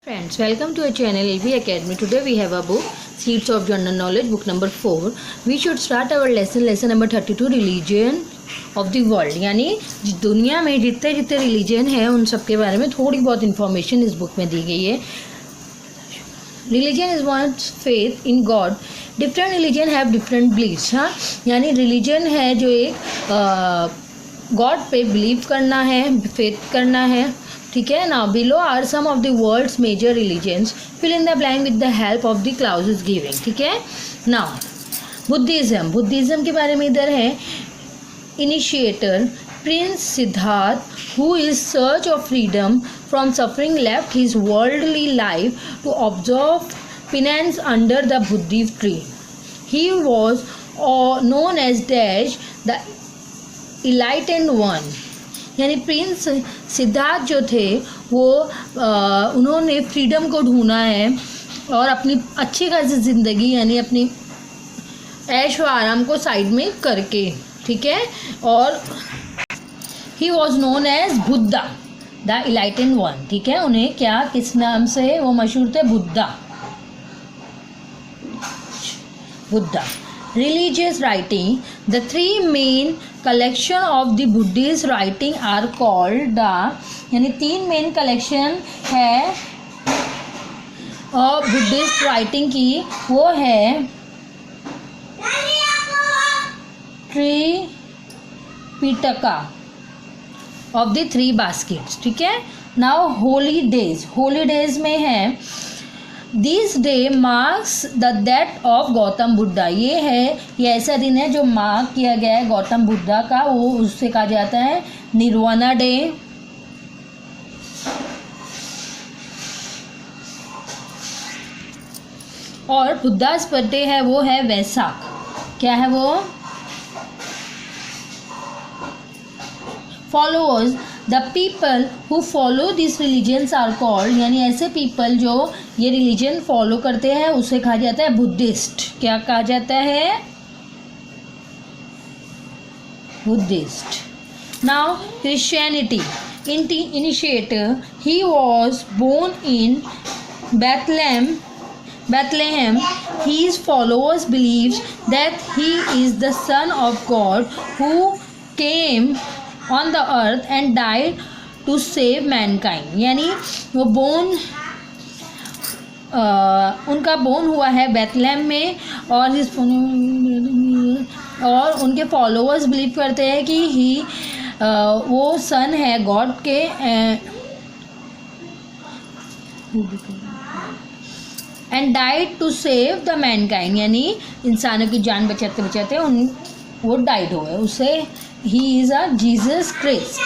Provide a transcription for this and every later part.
Friends, welcome to our channel LV Academy. Today we have a book, Seeds of General Knowledge, book number 4. We should start our lesson number 32, Religion of the World. यानी दुनिया में जितने जितने religion हैं उन सब के बारे में थोड़ी बहुत इन्फॉर्मेशन इस बुक में दी गई है. Religion is one's faith in God. Different religion have different beliefs. हाँ, यानी रिलीजन है जो एक गॉड पे बिलीव करना है, फेथ करना है. ठीक है ना. Below are some of the world's major religions. Fill in the blank with the help of the clauses giving. ठीक है ना. बुद्धिज़्म के बारे में इधर है. Initiator prince Siddhartha who is search of freedom from suffering left his worldly life to observe penance under the Bodhi tree. He was known as dash the enlightened one. यानी prince Siddhartha जो थे वो उन्होंने फ्रीडम को ढूंढा है और अपनी अच्छी खासी ज़िंदगी यानी अपनी ऐश व आराम को साइड में करके. ठीक है. और he was known as Buddha the enlightened one. ठीक है. उन्हें क्या किस नाम से वो मशहूर थे? Buddha. Religious writing. The three main collection of the Buddhist writing are called the. यानी तीन मेन कलेक्शन है और बुद्धिस्ट राइटिंग की, वो है Tripitaka of the three baskets. ठीक है. नाउ होली डेज में है this day marks the death of Gautam Buddha. ये ऐसा दिन है जो मार्क किया गया है गौतम बुद्धा का, वो उससे कहा जाता है निर्वाणा डे. और बुद्धास बर्थडे है वो है वैसाख. क्या है वो? Followers. The people who follow this religions are called. यानी ऐसे पीपल जो ये रिलीजन फॉलो करते हैं उसे कहा जाता है बुद्धिस्ट. क्या कहा जाता है? Buddhist. Now Christianity. Initiator he was born in Bethlehem. His followers believes that he is the son of God who came on the earth and died to save mankind. यानी वो उनका बोर्न हुआ है Bethlehem में और उनके followers believe करते हैं कि वो सन है गॉड के and died to save the mankind. यानी इंसानों की जान बचाते बचाते वो डाइड हुए. उसे he is a Jesus Christ.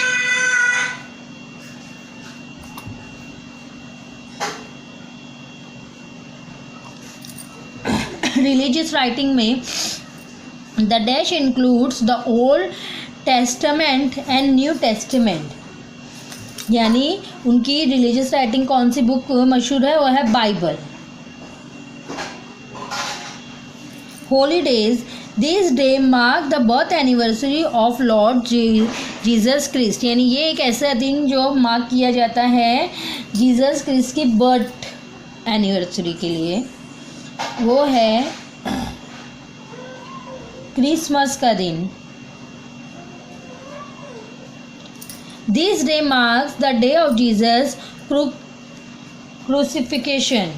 Religious writing में the dash includes the old testament and new testament. यानी उनकी रिलीजियस राइटिंग कौन सी बुक मशहूर है? वो है Bible. Holidays. This day mark the birth anniversary of Lord Jesus Christ. यानी ये एक ऐसा दिन जो मार्क किया जाता है जीसस क्रिस्ट की बर्थ एनिवर्सरी के लिए. वो है क्रिसमस का दिन. This day marks the day of Jesus crucifixion.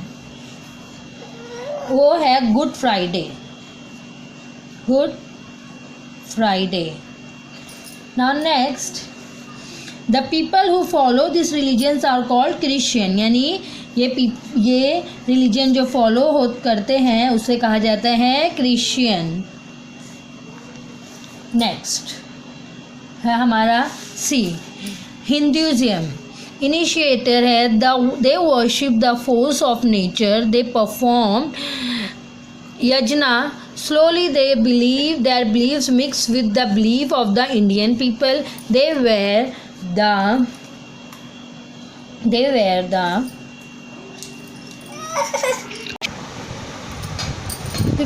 वो है good Friday. Now next, the people who follow these religions are called Christian. यानी ये रिलीजन जो फॉलो करते हैं उसे कहा जाता है क्रिश्चियन. नेक्स्ट है हमारा सी. हिंदुइज्म. इनिशिएटर है they worship the force of nature. They perform यज्ञ. Slowly they believe their beliefs mix with the belief of the Indian people. They were the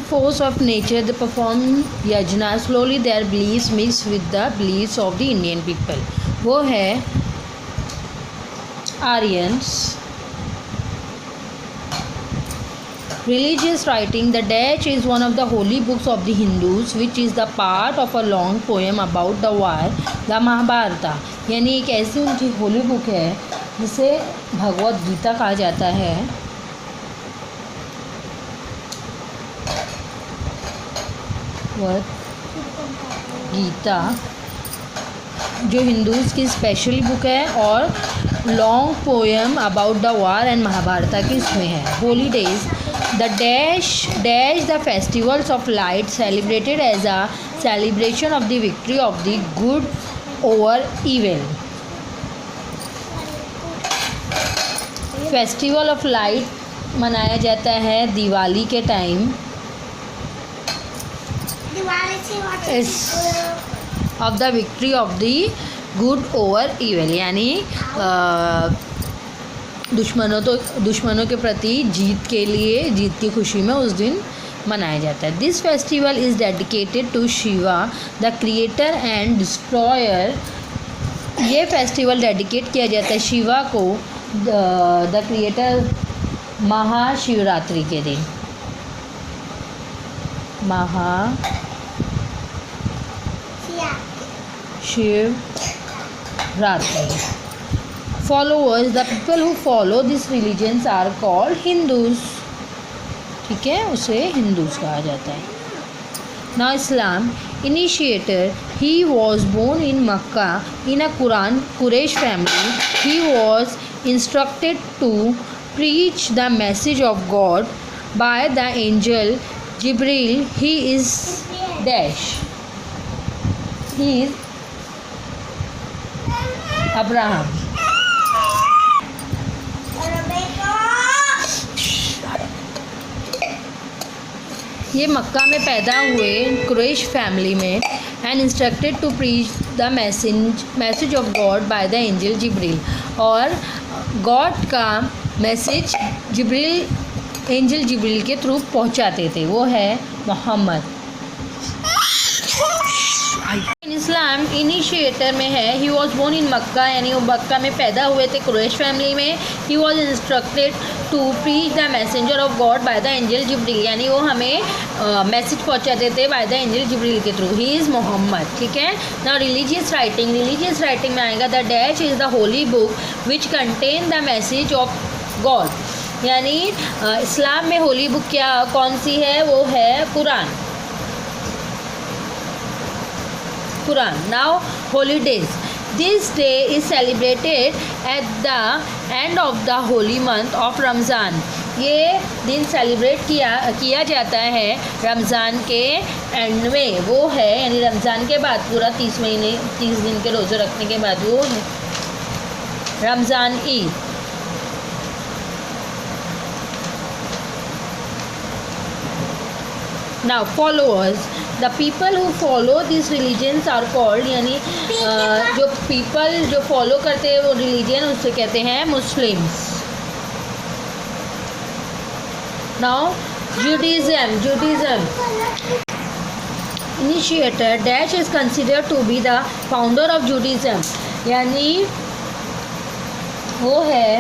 force of nature. They perform yajna. Slowly their beliefs mix with the beliefs of the Indian people. वो है Aryans. Religious writing. The dash is one of the holy books of the Hindus, which is the part of a long poem about the war, the Mahabharata. यानी एक ऐसी उनकी Holi book है जिसे भगवत गीता कहा जाता है. गीता जो हिंदूज़ की स्पेशल बुक है और long poem about the war and Mahabharata की इसमें है. Holidays. The dash the festivals of light celebrated as a celebration of the victory of the good over evil. Festival of light मनाया जाता है दिवाली के time. Of the victory of the good over evil, यानी दुश्मनों के प्रति जीत के लिए, जीत की खुशी में उस दिन मनाया जाता है. This festival is dedicated to Shiva the creator and destroyer. ये फेस्टिवल डेडिकेट किया जाता है शिवा को, द क्रिएटर, महाशिवरात्रि के दिन. Shivratri. Followers. The people who follow this religions are called Hindus. ठीक है, उसे हिंदूज कहा जाता है. Now Islam. Initiator. He was born in Mecca in a Quraish family. He was instructed to preach the message of God by the angel Jibril. He is dash. He is Abraham. ये मक्का में पैदा हुए Quraysh family में. And instructed to preach the message of God by the angel Jibril. और God का message angel जिब्रील के through पहुंचाते थे. वो है मोहम्मद. इन इस्लाम इनिशिएटर में है. ही वॉज बोर्न इन मक्का, यानी वो मक्का में पैदा हुए थे कुरैश फैमिली में. He was instructed to preach the messenger of God by the angel Jibril, यानी वो हमें मैसेज पहुंचाते थे बाय द एंजल जिब्रील के थ्रू. He is Mohammad. ठीक है. Now religious writing. Religious writing में आएगा the dash is the Holi book which contain the message of God. यानी इस्लाम में होली बुक कौन सी है? वो है Quran. Now holidays. This day is celebrated at the end of the holy month of Ramzan. ये दिन सेलिब्रेट किया जाता है रमज़ान के एंड में. वो है यानी रमज़ान के बाद पूरा 30 दिन के रोज़े रखने के बाद वो है Ramzan Eid. Now followers. The people who follow these religions are called, यानी जो people जो फॉलो करते हैं वो रिलीजन उससे कहते हैं Muslims. Now Judaism. Initiator. Dash is considered to be the founder of Judaism, यानी वो है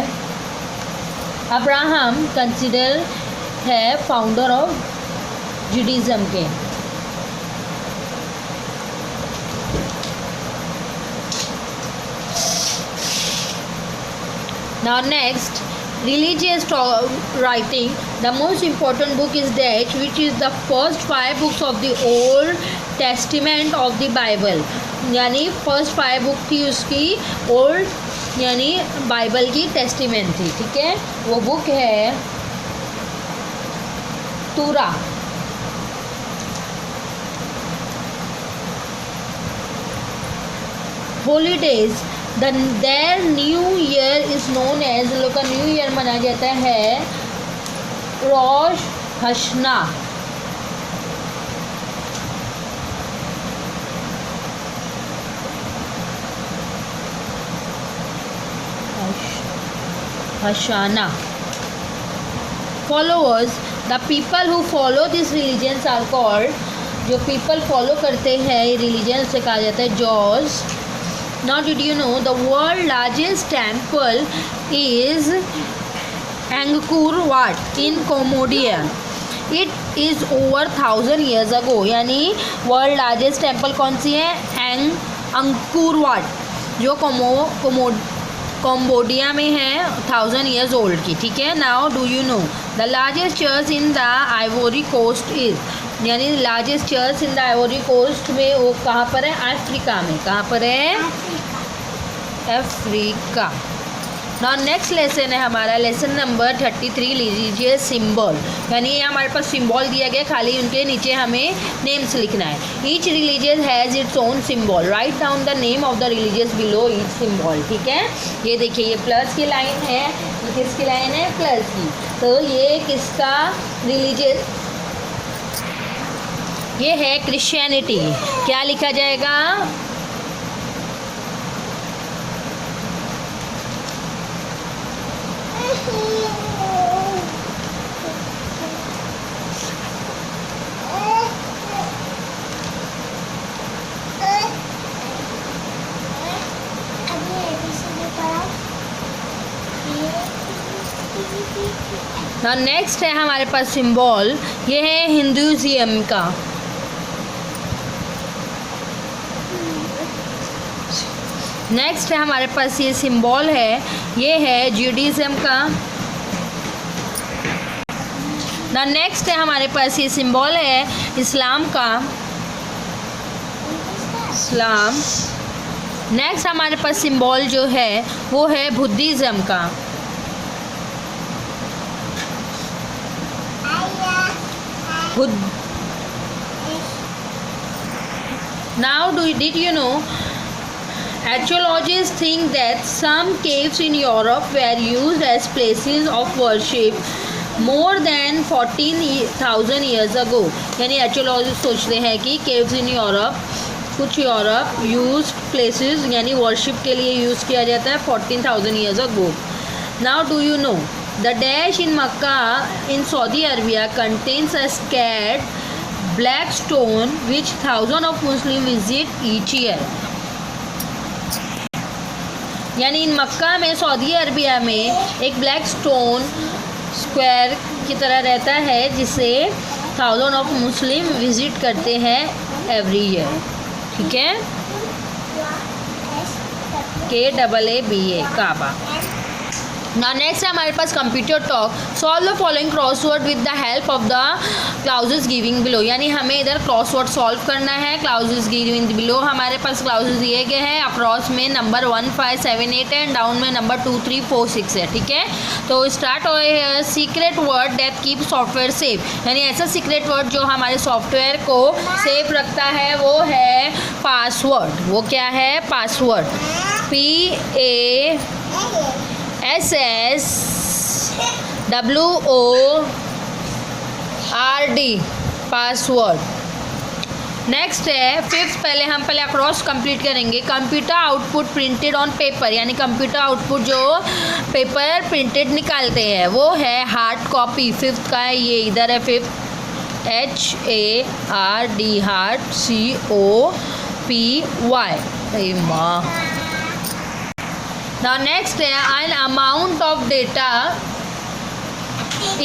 अब्राहम कंसिडर है फाउंडर ऑफ जुडाइज़म के. Now next, religious writing. The most important book is that which is the first 5 books of the Old Testament of the Bible. यानी first 5 book थी उसकी old यानी Bible की testament थी. ठीक है. वो बुक है Torah. Holidays. Their new year is known as, लोग का न्यू ईयर मनाया जाता है Rosh Hashana. Hashana. Followers. The people who follow this religions are called, जो पीपल फॉलो करते हैं ये रिलीजन से कहा जाता है Jews. Now did you know the world largest temple is Angkor Wat in Cambodia. It is over 1000 years ago. यानी world largest temple कौन सी है? अंगकोर वाट, जो कम्बोडिया में है, 1000 ईयर्स ओल्ड की। ठीक है। Now do you know the largest church in the Ivory Coast is, यानी largest church in the Ivory Coast में वो कहाँ पर है? अफ्रीका में। कहाँ पर है? अफ्रीका। नाउ नेक्स्ट लेसन है हमारा लेसन नंबर 33, लीजिए सिंबल। यानी ये हमारे पास सिंबल दिया गया, खाली उनके नीचे हमें नेम्स लिखना है। Each religious has its own symbol, write down the name of the religious below each symbol. ठीक है। ये देखिए, ये प्लस की लाइन है, ये किसकी लाइन है? प्लस की। तो ये किसका रिलीजियस? ये है क्रिश्चियनिटी। क्या लिखा जाएगा? ना नेक्स्ट है हमारे पास सिंबल, ये है हिंदुइज्म का। नेक्स्ट है हमारे पास ये सिंबल है, ये है जुडाइज्म का। ना नेक्स्ट है हमारे पास ये सिंबल है इस्लाम का। इस्लाम। नेक्स्ट हमारे पास सिंबल जो है वो है बुद्धिज़्म का। Now did you know archaeologists think that some caves in Europe were used as places of worship more than 14,000 years ago। यानी archaeologists सोचते हैं कि caves in Europe, कुछ यूरोप यूज प्लेसेस यानी वर्शिप के लिए यूज़ किया जाता है 14,000 years ago। Now do you know the dash in Makkah in Saudi Arabia contains a scared black stone which thousands of Muslims visit each year। यानी इन मक्का में, Saudi Arabia में एक ब्लैक स्टोन स्क्वायर की तरह रहता है जिसे 1000 ऑफ मुस्लिम विजिट करते हैं एवरी ईयर। ठीक है। KAABA काबा। Now next है हमारे पास computer talk. Solve the following crossword with the help of the clauses giving below. यानी हमें इधर क्रॉसवर्ड सॉल्व करना है। क्लाउजेस गिविंग बिलो हमारे पास क्लाउजेस दिए गए हैं। अक्रॉस में नंबर 1, 5, 7, 8 है, डाउन में नंबर 2, 3, 4, 6 है। ठीक है। तो स्टार्ट हो secret word that keep software safe. यानी ऐसा सीक्रेट वर्ड जो हमारे सॉफ्टवेयर को सेफ रखता है वो है पासवर्ड। वो क्या है? पासवर्ड। PASSWORD password. नेक्स्ट है फिफ्थ। पहले अक्रॉस कंप्लीट करेंगे। Computer output printed on paper. यानी कंप्यूटर आउटपुट जो पेपर प्रिंटेड निकालते हैं वो है हार्ड कॉपी। फिफ्थ का है ये, इधर है फिफ्थ, HARD हार्ड, COPY। माँ। Now next है an amount of data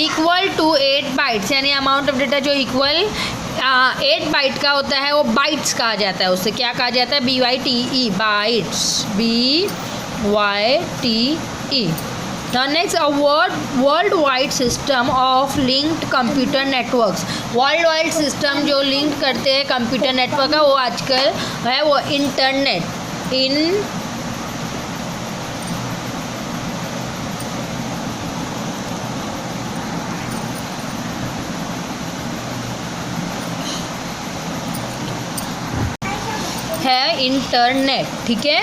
equal to 8 bytes। यानी अमाउंट ऑफ डेटा जो इक्वल 8 बाइट का होता है वो बाइट्स कहा जाता है। उससे क्या कहा जाता है? BYTE bytes. BYTE। Now next a world wide system of linked computer networks. World wide system जो लिंक करते हैं कंप्यूटर नेटवर्क का वो आजकल है वो इंटरनेट। है इंटरनेट। ठीक है।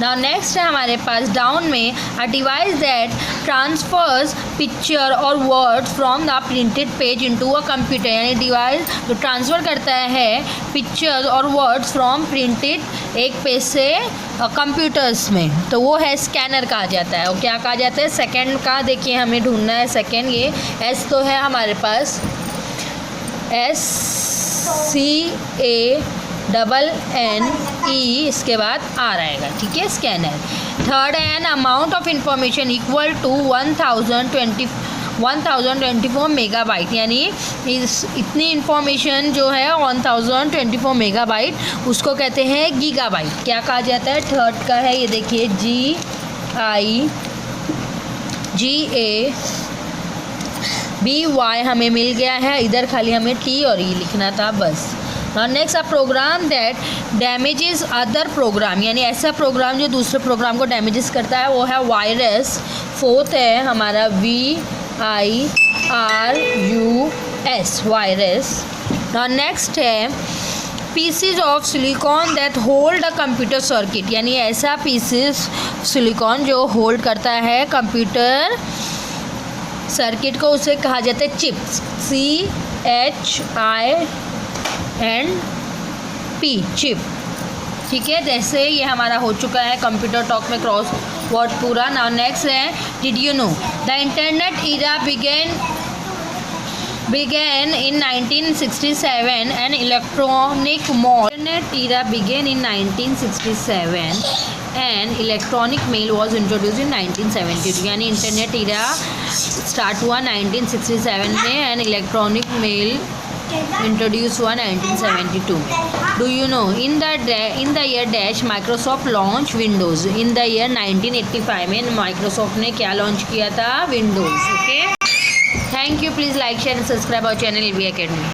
नाउ नेक्स्ट है हमारे पास डाउन में a device that transfers picture और words from the printed page into a computer. यानी डिवाइस जो ट्रांसफ़र करता है पिक्चर्स और वर्ड्स फ्रॉम प्रिंटेड एक पेज से कंप्यूटर्स में, तो वो है स्कैनर कहा जाता है। वो क्या कहा जाता है? सेकंड का देखिए हमें ढूंढना है सेकंड। ये एस तो है हमारे पास, SCANNE, इसके बाद आर आएगा। ठीक है। Scanner. Third an amount of information equal to 1024 megabyte, यानी इतनी इंफॉर्मेशन जो है 1024 मेगाबाइट, उसको कहते हैं गीगाबाइट। क्या कहा जाता है? थर्ड का है, ये देखिए GIGABY हमें मिल गया है, इधर खाली हमें T और E लिखना था बस। Next a program that damages other program, यानी ऐसा प्रोग्राम जो दूसरे प्रोग्राम को डैमेजेस करता है, वो है वायरस। फोर्थ है हमारा VIRUS, वायरस। नेक्स्ट है PCs of silicon that hold a computer circuit, यानी ऐसा पीसीज सिलिकॉन जो होल्ड करता है कंप्यूटर सर्किट को, उसे कहा जाता है चिप्स। CHINP, chip. ठीक है, जैसे ये हमारा हो चुका है कंप्यूटर टॉक में क्रॉस वर्ड पूरा। नाउ नेक्स्ट है did you know the internet era began in 1967 and electronic mail. Internet era began in 1967 and electronic mail was introduced in 1972, यानी इंटरनेट इरा स्टार्ट हुआ 1967 में एंड इलेक्ट्रॉनिक मेल इंट्रोड्यूस हुआ 1972। Do you know in the year dash Microsoft launch Windows, in the year 1985 में Microsoft ने क्या launch किया था? Windows. Okay, thank you. Please like share and subscribe our channel ELV Academy।